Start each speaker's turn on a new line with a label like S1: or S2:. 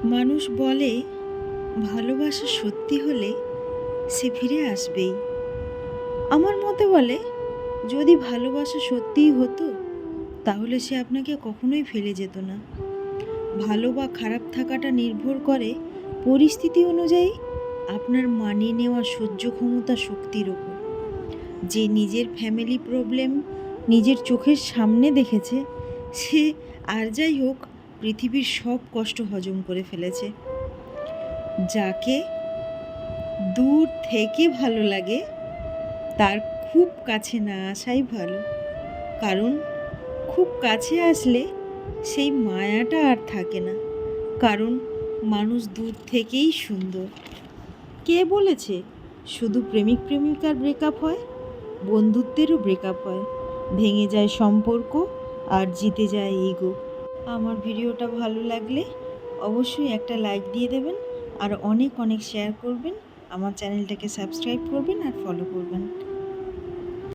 S1: মানুষ বলে ভালোবাসা সত্যি হলে সে ফিরে আসবেই। আমার মতে বলে যদি ভালোবাসা সত্যিই হতো তাহলে সে আপনাকে কখনোই ফেলে যেত না। ভালো বা খারাপ থাকাটা নির্ভর করে পরিস্থিতি অনুযায়ী আপনার মানিয়ে নেওয়া সহ্য ক্ষমতা শক্তির ওপর। যে নিজের ফ্যামিলি প্রবলেম নিজের চোখের সামনে দেখেছে সে আর যাই হোক পৃথিবীর সব কষ্ট হজম করে ফেলেছে। যাকে দূর থেকে ভালো লাগে তার খুব কাছে না আসাই ভালো, কারণ খুব কাছে আসলে সেই মায়াটা আর থাকে না, কারণ মানুষ দূর থেকেই সুন্দর। কে বলেছে শুধু প্রেমিক প্রেমিকার ব্রেকআপ হয়? বন্ধুত্বেরও ব্রেকআপ হয়, ভেঙে যায় সম্পর্ক আর জিতে যায় ইগো। আমার ভিডিওটা ভালো লাগলে অবশ্যই একটা লাইক দিয়ে দেবেন আর অনেক অনেক শেয়ার করবেন। আমার চ্যানেলটাকে সাবস্ক্রাইব করবেন আর ফলো করবেন।